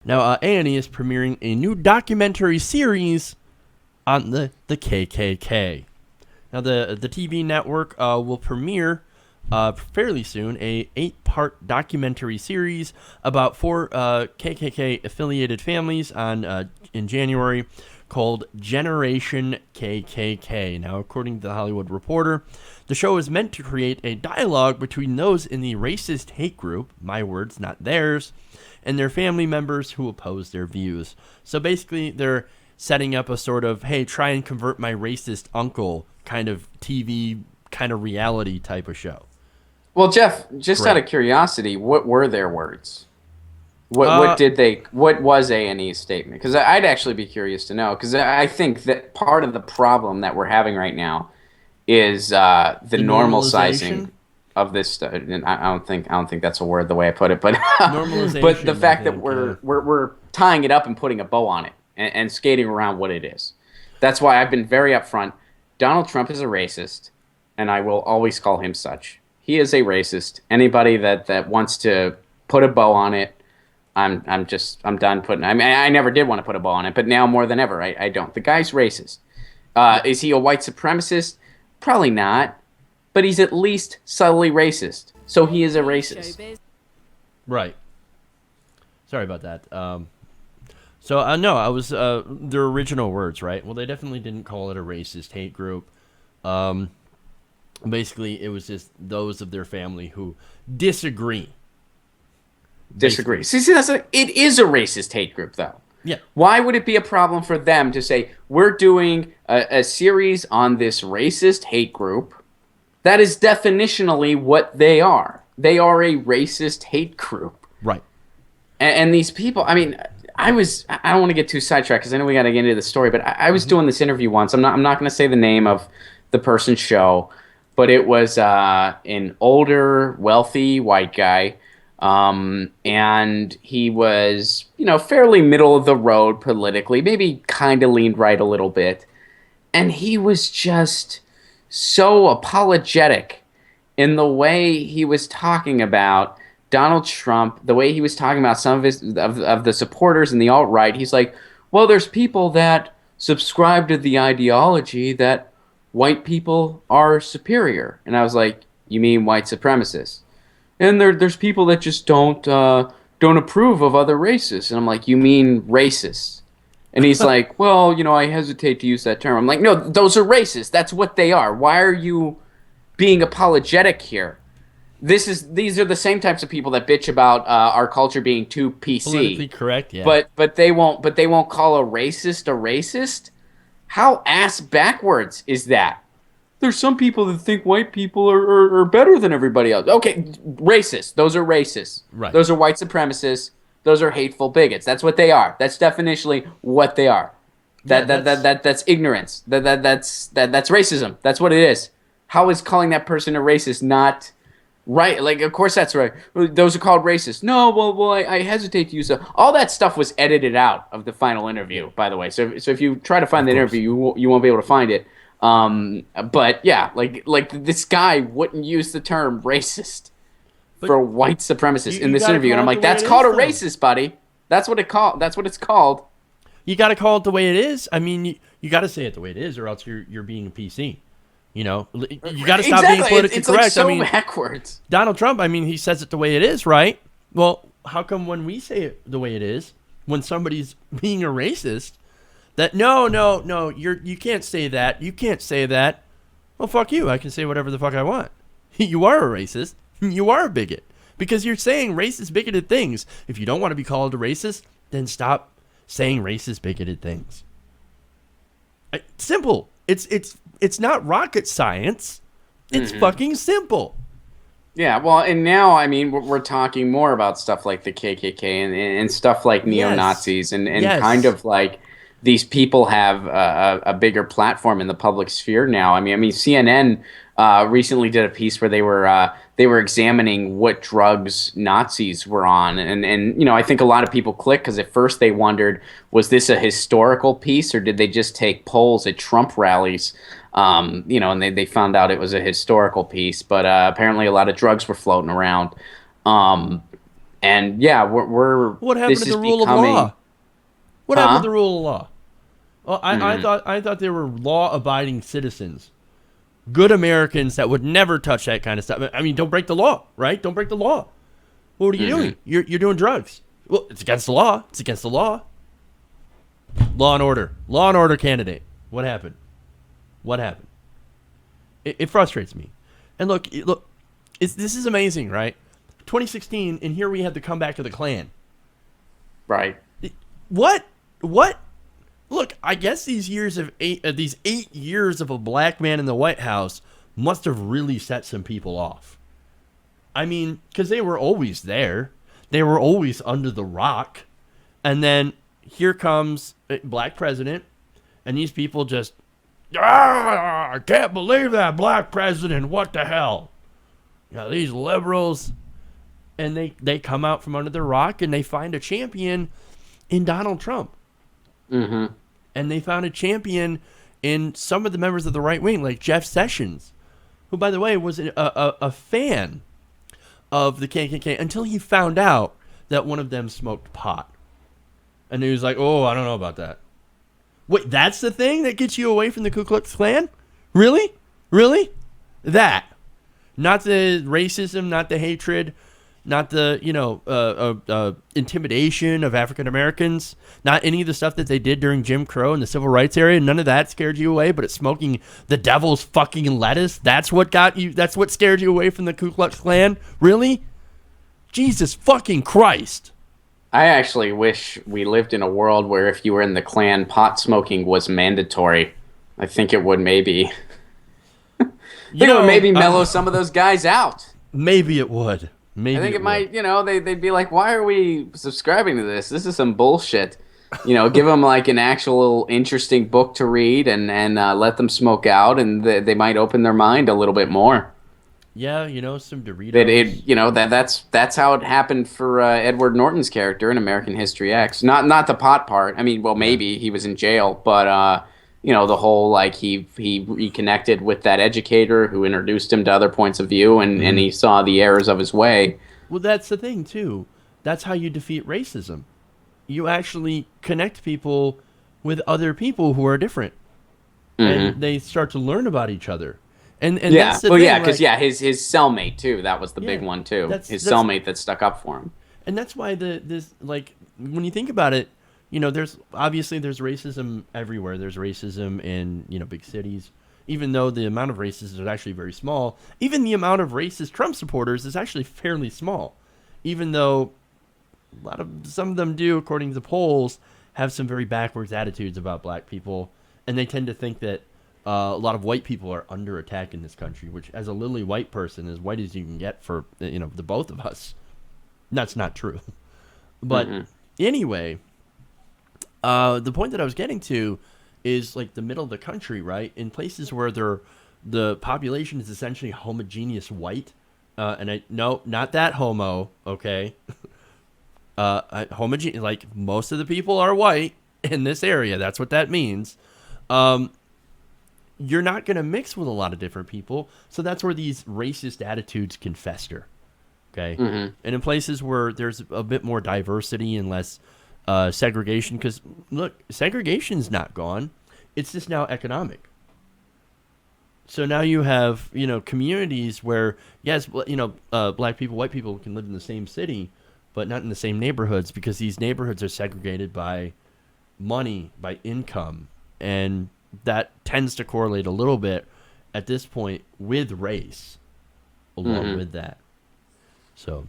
Now, A&E is premiering a new documentary series on the KKK. Now, the TV network will premiere fairly soon a 8-part documentary series about 4 KKK affiliated families in January called Generation KKK. Now, according to the Hollywood Reporter, the show is meant to create a dialogue between those in the racist hate group, my words, not theirs, and their family members who oppose their views. So basically, they're setting up a sort of, hey, try and convert my racist uncle kind of TV, kind of reality type of show. Well, Jeff, just Great. out of curiosity, what were their words? What was A&E's statement? Because I'd actually be curious to know. Because I think that part of the problem that we're having right now is the normalizing of this stuff. And I don't think that's a word the way I put it, but Normalization, but the fact I think, that we're tying it up and putting a bow on it and skating around what it is. That's why I've been very upfront. Donald Trump is a racist, and I will always call him such. He is a racist. Anybody that wants to put a bow on it, I'm done putting. I mean, I never did want to put a bow on it, but now more than ever, I don't. The guy's racist. Is he a white supremacist? Probably not, but he's at least subtly racist. So he is a racist. Right. Sorry about that. No, I was their original words, right? Well, they definitely didn't call it a racist hate group. Basically, it was just those of their family who disagree. Disagree. See, it is a racist hate group, though. Yeah. Why would it be a problem for them to say, we're doing a series on this racist hate group? That is definitionally what they are. They are a racist hate group. Right. And these people, I mean, I don't want to get too sidetracked because I know we got to get into the story, but I was doing this interview once. I'm not going to say the name of the person's show, but it was an older, wealthy white guy. And he was, fairly middle of the road politically, maybe kind of leaned right a little bit. And he was just so apologetic in the way he was talking about Donald Trump, the way he was talking about some of his of the supporters and the alt-right. He's like, well, there's people that subscribe to the ideology that white people are superior. And I was like, you mean white supremacists? And there's people that just don't approve of other races. And I'm like, you mean racists? And he's like, well, I hesitate to use that term. I'm like, no, those are racists. That's what they are. Why are you being apologetic here? These are the same types of people that bitch about our culture being too PC. Politically correct, yeah. But they won't call a racist. How ass backwards is that? There's some people that think white people are better than everybody else. Okay, racist. Those are racists. Right. Those are white supremacists. Those are hateful bigots. That's what they are. That's definitionally what they are. That's ignorance. That's racism. That's what it is. How is calling that person a racist not right? Like, of course that's right. Those are called racist. No, well, I hesitate to use that. All that stuff was edited out of the final interview, by the way. So if you try to find that interview, you won't be able to find it. But yeah, like this guy wouldn't use the term racist for white supremacists in this interview, and I'm like, that's called a racist, buddy. That's what it's called. You got to call it the way it is. I mean, you got to say it the way it is, or else you're being a PC. You got to stop being politically correct. Like so backwards. Donald Trump, he says it the way it is, right? Well, how come when we say it the way it is, when somebody's being a racist, that no, you can't say that. You can't say that. Well, fuck you. I can say whatever the fuck I want. You are a racist. You are a bigot. Because you're saying racist, bigoted things. If you don't want to be called a racist, then stop saying racist, bigoted things. Simple. It's not rocket science. It's fucking simple. Yeah, well, and now, we're talking more about stuff like the KKK and stuff like neo-Nazis and kind of like these people have a bigger platform in the public sphere now. I mean, CNN recently did a piece where they were examining what drugs Nazis were on, and I think a lot of people clicked because at first they wondered, was this a historical piece or did they just take polls at Trump rallies? And they found out it was a historical piece, but apparently a lot of drugs were floating around. And yeah, we're What happened this to is the rule of becoming, law? What happened to huh? the rule of law? Well, Hmm. I thought they were law-abiding citizens, good Americans that would never touch that kind of stuff. I mean, don't break the law, right? Don't break the law. What are you Hmm. doing? You're doing drugs. Well, it's against the law. It's against the law. Law and order. Law and order candidate. What happened? What happened? It frustrates me. And look, this is amazing, right? 2016, and here we have the comeback of the Klan. Right. What? What? Look, I guess these 8 years of a black man in the White House must have really set some people off. I mean, because they were always there, they were always under the rock, and then here comes a black president, and these people just, I can't believe that black president. What the hell? You know, these liberals, and they come out from under the rock and they find a champion in Donald Trump. Hmm. And they found a champion in some of the members of the right wing, like Jeff Sessions, who, by the way, was a fan of the KKK until he found out that one of them smoked pot. And he was like, oh, I don't know about that. Wait, that's the thing that gets you away from the Ku Klux Klan? Really? Really? That. Not the racism, not the hatred, not the intimidation of African Americans, not any of the stuff that they did during Jim Crow and the civil rights era. None of that scared you away, but it's smoking the devil's fucking lettuce. That's what got you. That's what scared you away from the Ku Klux Klan. Really? Jesus fucking Christ. I actually wish we lived in a world where if you were in the Klan, pot smoking was mandatory. I think it would maybe, You think it would know, maybe mellow some of those guys out. maybe it would. I Maybe think it it would. might, they'd be like, why are we subscribing to this? This is some bullshit. Give them like an actual interesting book to read and let them smoke out, and they might open their mind a little bit more. Yeah, some That Doritos. that's how it happened for Edward Norton's character in American History X. Not the pot part. I mean, well, Yeah. maybe he was in jail, but the whole like he reconnected with that educator who introduced him to other points of view, and Mm-hmm. he saw the errors of his way. Well, that's the thing too. That's how you defeat racism. You actually connect people with other people who are different, and Hmm. they start to learn about each other. And Yeah. that's the Well, yeah, thing. because Like, yeah, his cellmate too. That was the big yeah, one too. that's His that's cellmate that stuck up for him. and that's why this like when you think about it, there's racism everywhere. There's racism in big cities. Even though the amount of racists is actually very small, even the amount of racist Trump supporters is actually fairly small. Even though some of them do, according to the polls, have some very backwards attitudes about black people, and they tend to think that a lot of white people are under attack in this country. Which, as a lily white person, as white as you can get for the both of us, that's not true. But Hmm. anyway, the point that I was getting to is like the middle of the country, right? In places where the population is essentially homogeneous white, and no, not that homo, okay? Homogeneous, like most of the people are white in this area. That's what that means. Um, you're not going to mix with a lot of different people, so that's where these racist attitudes can fester. Okay, Hmm. and in places where there's a bit more diversity and less segregation, because look, segregation's not gone; it's just now economic. So now you have communities where yes, black people, white people can live in the same city, but not in the same neighborhoods because these neighborhoods are segregated by money, by income, and that tends to correlate a little bit at this point with race, along Hmm. with that. So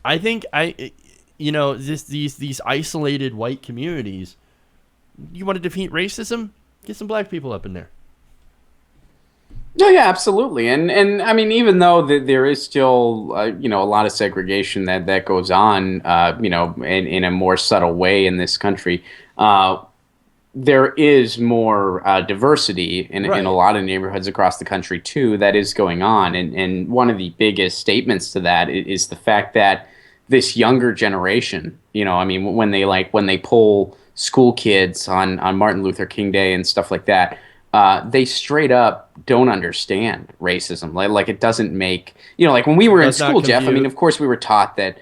I think these isolated white communities. You want to defeat racism? Get some black people up in there. No, yeah, absolutely, and I mean, even though there is still a lot of segregation that goes on, in a more subtle way in this country, there is more diversity in a Right. lot of neighborhoods across the country too that is going on, and one of the biggest statements to that is the fact that this younger generation, I mean, when they poll school kids on Martin Luther King Day and stuff like that, they straight up don't understand racism. Like it doesn't make, like when we It were in does not school, Jeff. I mean, compute. of course we were taught that.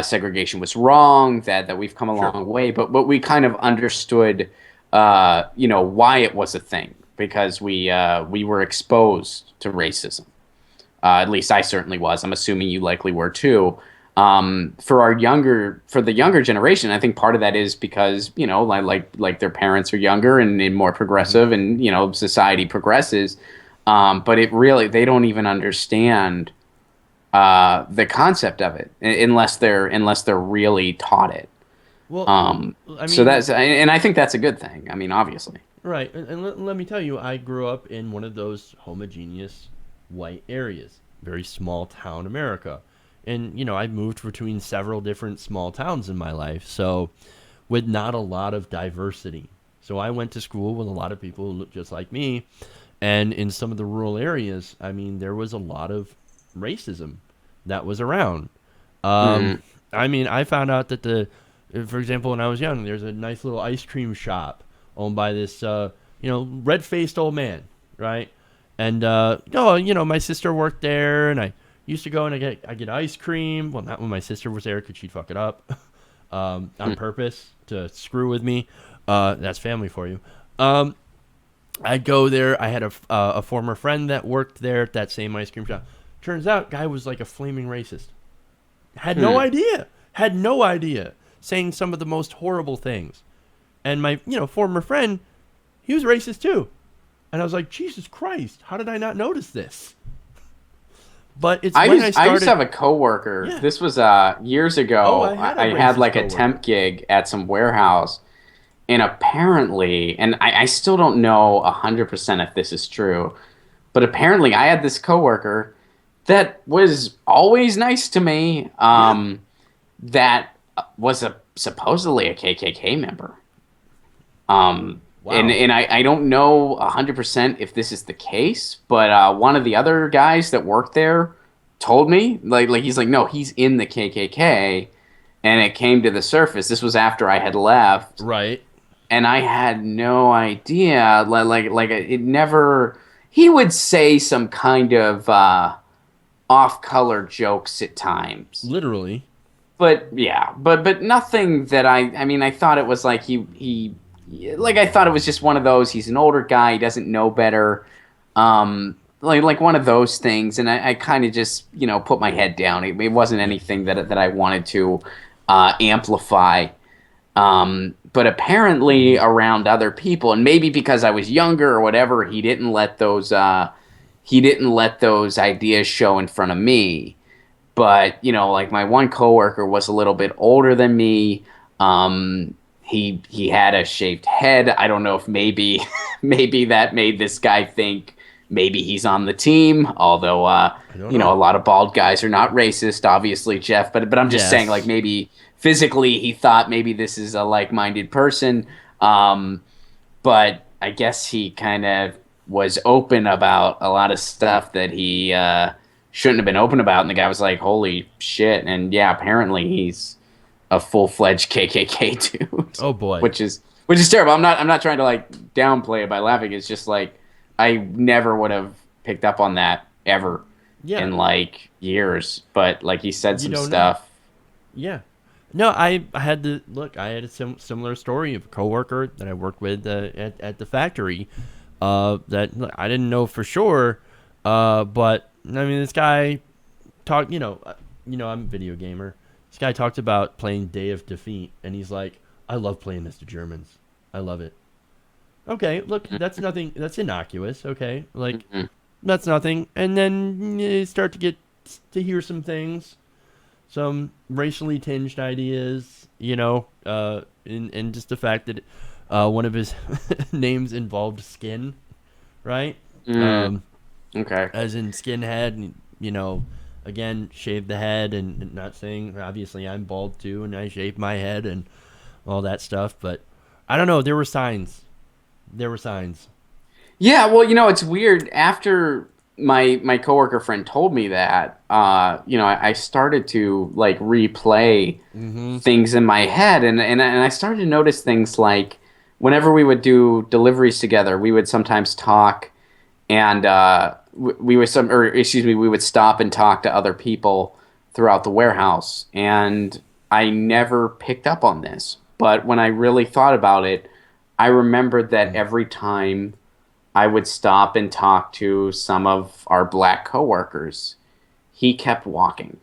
segregation was wrong, that we've come a Sure. long way, but we kind of understood, why it was a thing because we were exposed to racism. At least I certainly was. I'm assuming you likely were too. For the younger generation, I think part of that is because like their parents are younger and more Hmm. progressive, and society progresses. But it really they don't even understand the concept of it unless they're really taught it. Well, Um, I so mean, and I think that's a good thing. I mean, obviously. right. And let me tell you, I grew up in one of those homogeneous white areas, very small town America. And, I moved between several different small towns in my life. So, with not a lot of diversity. So, I went to school with a lot of people who looked just like me. And in some of the rural areas, I mean, there was a lot of racism that was around. Um, Mm, I mean, I found out that for example, when I was young, there's a nice little ice cream shop owned by this, red faced old man, right? And, my sister worked there, and I used to go and I get ice cream. Well, not when my sister was there because she'd fuck it up on mm, purpose to screw with me. That's family for you. Um, I'd go there. I had a former friend that worked there at that same ice cream shop. Turns out, guy was like a flaming racist. Had no mm. idea. Had no idea. Saying some of the most horrible things. And my, former friend, he was racist too. And I was like, Jesus Christ, how did I not notice this? But it's when I I used to started. have a coworker. Yeah. This was years Oh, ago. I had a I had racist like a coworker. temp gig at some warehouse, and apparently, and I still don't know 100% if this is true, but apparently I had this coworker that was always nice to me. Yeah. That was supposedly a KKK member. Um, and Wow. and I don't know 100% if this is the case, but one of the other guys that worked there told me like he's like no, he's in the KKK, and it came to the surface. This was after I had left, Right. and I had no idea. Like it never. He would say some kind of off-color jokes at times, Literally. but yeah, but nothing that I mean I thought it was like he like I thought it was just one of those. He's an older guy. He doesn't know better. Like one of those things, and I kind of just put my head down. It wasn't Yeah. anything that I wanted to amplify. But apparently around other people, and maybe because I was younger or whatever, he didn't let those ideas show in front of me. But like my one coworker was a little bit older than me. He had a shaved head. I don't know if maybe maybe that made this guy think maybe he's on the team. Although I don't know. a lot of bald guys are not racist, obviously, Jeff. But I'm just saying, like Yes. maybe physically he thought maybe this is a like-minded person. Um, but I guess he kind of was open about a lot of stuff that he shouldn't have been open about, and the guy was like, "Holy shit!" And yeah, apparently he's a full-fledged KKK dude, Oh boy. which is terrible. I'm not trying to like downplay it by laughing. It's just like I never would have picked up on that ever Yeah. in like years. But like he said You some don't know. stuff. Yeah. No, I had to look. I had a similar story of a coworker that I worked with at the factory. That look, I didn't know for sure. But I mean, this guy talked. I'm a video gamer. This guy talked about playing Day of Defeat, and he's like, "I love playing as the Germans. I love it." Okay, look, that's nothing. That's innocuous. Okay, like Mhm. that's nothing. And then you start to get to hear some things, some racially tinged ideas, and just the fact that one of his names involved skin, right? Mm, Um, okay. as in skinhead, and, again, shave the head, and not saying, obviously, I'm bald too, and I shave my head and all that stuff, but I don't know. There were signs. There were signs. Yeah, well, it's weird. After my coworker friend told me that, I started to like replay Mm-hmm. things in my head, and I started to notice things like whenever we would do deliveries together, we would sometimes talk, and we would we would stop and talk to other people throughout the warehouse, and I never picked up on this. But when I really thought about it, I remembered that every time I would stop and talk to some of our black coworkers, he kept walking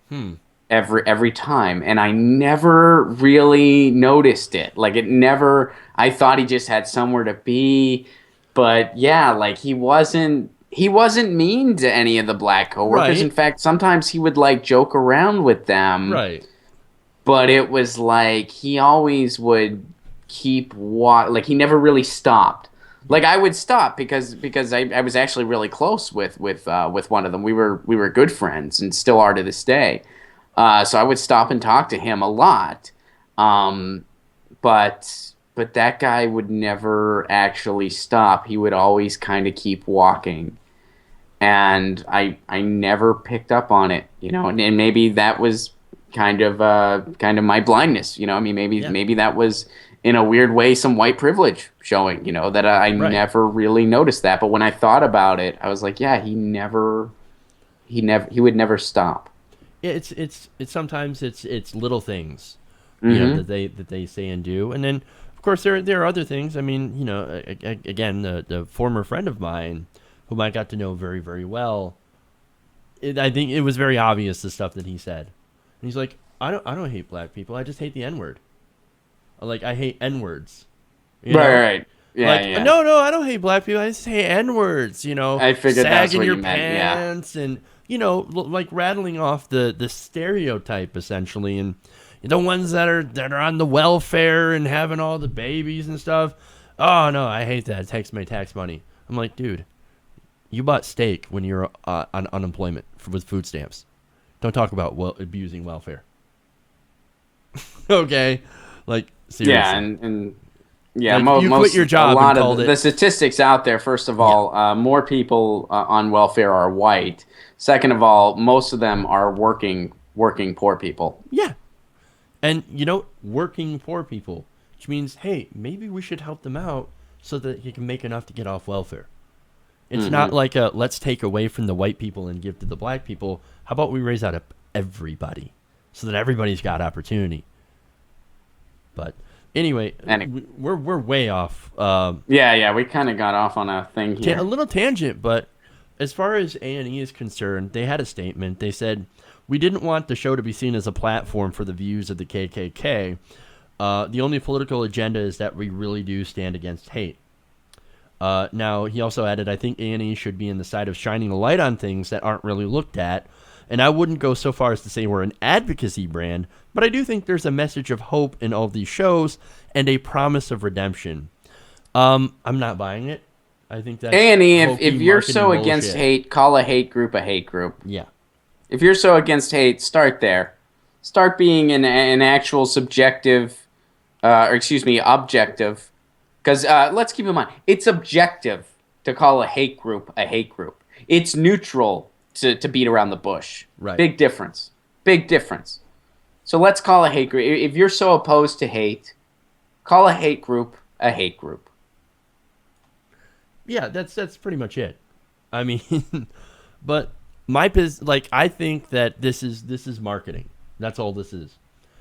Hmm. every time, and I never really noticed it. Like it never. I thought he just had somewhere to be, but yeah, like he wasn't mean to any of the black coworkers. In Right. fact, sometimes he would like joke around with them, Right. but it was like he always would keep like he never really stopped. Like I would stop because I was actually really close with one of them. We were good friends and still are to this day. So I would stop and talk to him a lot. Um, but that guy would never actually stop. He would always kind of keep walking, and I never picked up on it, and maybe that was kind of my blindness, I mean, maybe Yeah. maybe that was in a weird way some white privilege showing, that I Right. never really noticed that. But when I thought about it, I was like, yeah, he would never stop. Yeah, it's sometimes it's little things, Mm-hmm. that they say and do, and then of course there are other things. I mean, again, the former friend of mine, whom I got to know very very well, I think it was very obvious the stuff that he said, and he's like, I don't hate black people, I just hate the N word. Like I hate N words, you Right, know. right. Yeah, Like, yeah. no, I don't hate black people. I just hate N words, I figured that's sagging what your you meant. Yeah. pants and, like rattling off the stereotype essentially. And the ones that are on the welfare and having all the babies and stuff. Oh, no, I hate that. It takes my tax money. I'm like, dude, you bought steak when you were on unemployment with food stamps. Don't talk about abusing welfare. Okay? Like, Yeah, seriously. and yeah, Like, you quit most your a job and lot of called the it. statistics out there. First of Yeah. all, more people on welfare are white. Second of all, most of them are working poor people. Yeah. And working poor people, which means, hey, maybe we should help them out so that he can make enough to get off welfare. It's not Hmm. like a let's take away from the white people and give to the black people. How about we raise out of everybody so that everybody's got opportunity? But anyway, And we're way off. yeah, yeah, we kind of got off on a thing A here. little tangent, but as far as A&E is concerned, they had a statement. They said, we didn't want the show to be seen as a platform for the views of the KKK. The only political agenda is that we really do stand against hate. Now, he also added, I think A&E should be in the side of shining a light on things that aren't really looked at. And I wouldn't go so far as to say we're an advocacy brand, but I do think there's a message of hope in all these shows and a promise of redemption. I'm not buying it. I think that's A&E, if hokey you're marketing so against bullshit. hate, call a hate group a hate group. Yeah. If you're so against hate, start there. Start being an actual subjective, or excuse me, objective. Because let's keep in mind, it's objective to call a hate group a hate group. It's neutral to beat around the bush. Right. Big difference. Big difference. So let's call a hate group. If you're so opposed to hate, call a hate group a hate group. Yeah, that's pretty much it. I mean, but like I think that this is marketing. That's all this is.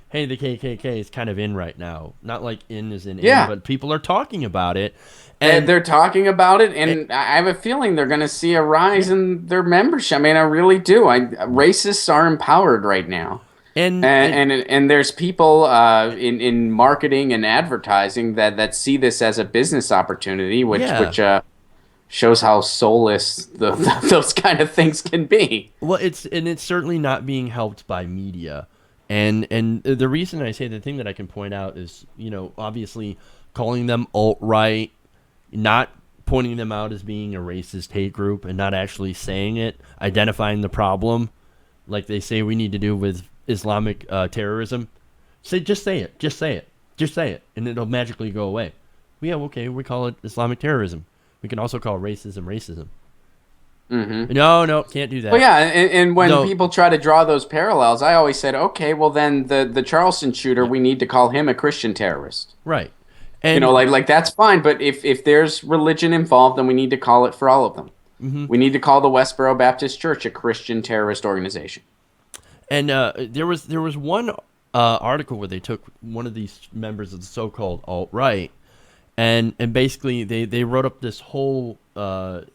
Hey, the KKK is kind of in right now. Not like in is in, Yeah, but people are talking about it, and they're talking about it, it, and I have a feeling they're going to see a rise in their membership. I mean, I really do. Racists are empowered right now. and And there's people in marketing and advertising that see this as a business opportunity, which yeah. shows how soulless those kind of things can be. Well, it's certainly not being helped by media, and the reason I say the thing that I can point out is obviously calling them alt right, not pointing them out as being a racist hate group, and not actually saying it, identifying the problem, like they say we need to do with Islamic terrorism. Just say it, just say it, and it'll magically go away. Yeah, okay, we call it Islamic terrorism. We can also call racism racism. Hmm. No, can't do Well, that. yeah, and when No, people try to draw those parallels, I always said, okay, well then the Charleston shooter, yeah, we need to call him a Christian terrorist. right. You know, And like that's fine, but if there's religion involved, then we need to call it for all of them. mhm. We need to call the Westboro Baptist Church a Christian terrorist organization. And there was one article where they took one of these members of the so-called alt-right, and basically they wrote up this whole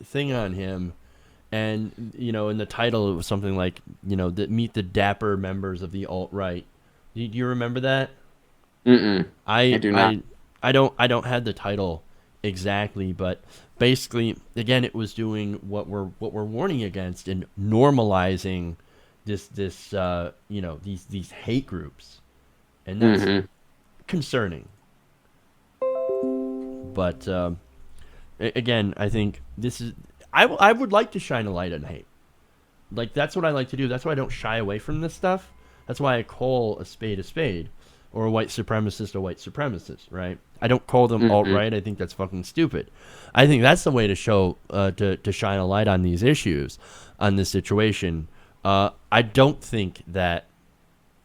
thing on him, and in the title it was something like meet the dapper members of the alt-right. Do you remember that? Mm-mm. I do not. I don't have the title exactly, but basically, again, it was doing what we're warning against and normalizing this these hate groups, and that's concerning. But again, I think this is I would like to shine a light on hate. Like, that's what I like to do. That's why I don't shy away from this stuff. That's why I call a spade, or a white supremacist, right? I don't call them alt-right. I think that's fucking stupid. I think that's the way to show, to shine a light on these issues, on this situation. I don't think that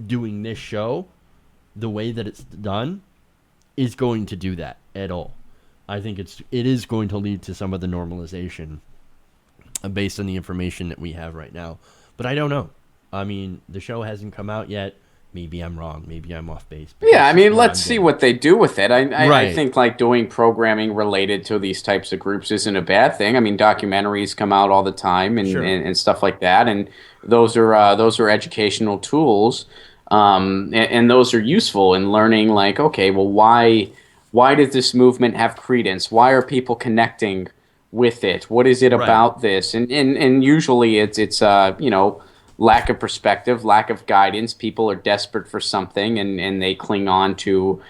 doing this show, the way that it's done, is going to do that at all. I think it is going to lead to some of the normalization based on the information that we have right now. But I don't know. I mean, the show hasn't come out yet. Maybe I'm wrong. Maybe I'm off base. Yeah, I mean, let's see what they do with it. I think like doing programming related to these types of groups isn't a bad thing. I mean, documentaries come out all the time and stuff like that, and those are educational tools, and those are useful in learning. Like, okay, well, why does this movement have credence? Why are people connecting with it? What is it about this? And usually it's lack of perspective, lack of guidance. People are desperate for something, and they cling on to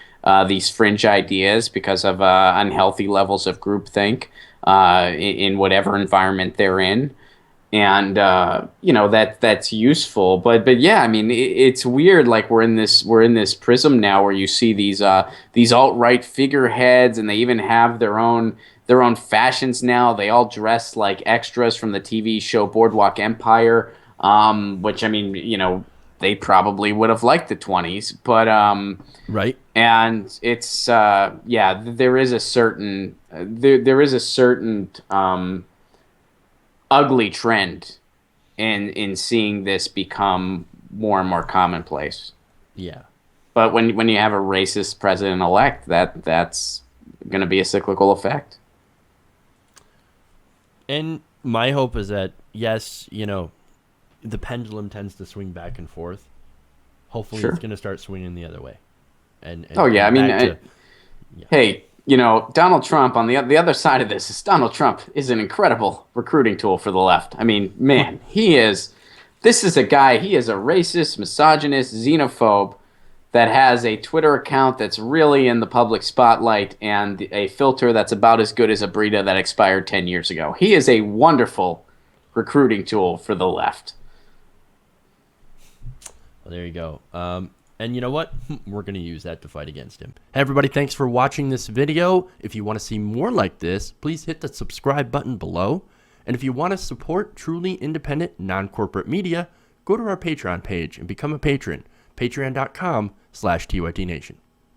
these fringe ideas because of unhealthy levels of groupthink in whatever environment they're in. And that's useful, but yeah, I mean, it's weird. Like, we're in this prism now where you see these alt-right figureheads, and they even have their own fashions now. They all dress like extras from the TV show Boardwalk Empire. Which, I mean, they probably would have liked the 20s, but right. And it's there is a certain ugly trend in seeing this become more and more commonplace. Yeah. But when you have a racist president-elect, that's going to be a cyclical effect. And my hope is that, yes, the pendulum tends to swing back and forth. Hopefully it's going to start swinging the other way. And I mean, hey, Donald Trump, on the other side of this, Donald Trump is an incredible recruiting tool for the left. I mean, man, this is a guy, he is a racist, misogynist, xenophobe that has a Twitter account that's really in the public spotlight and a filter that's about as good as a Brita that expired 10 years ago. He is a wonderful recruiting tool for the left. Well, there you go. And you know what? We're going to use that to fight against him. Hey, everybody, thanks for watching this video. If you want to see more like this, please hit the subscribe button below. And if you want to support truly independent, non-corporate media, go to our Patreon page and become a patron. Patreon.com/TYTNation.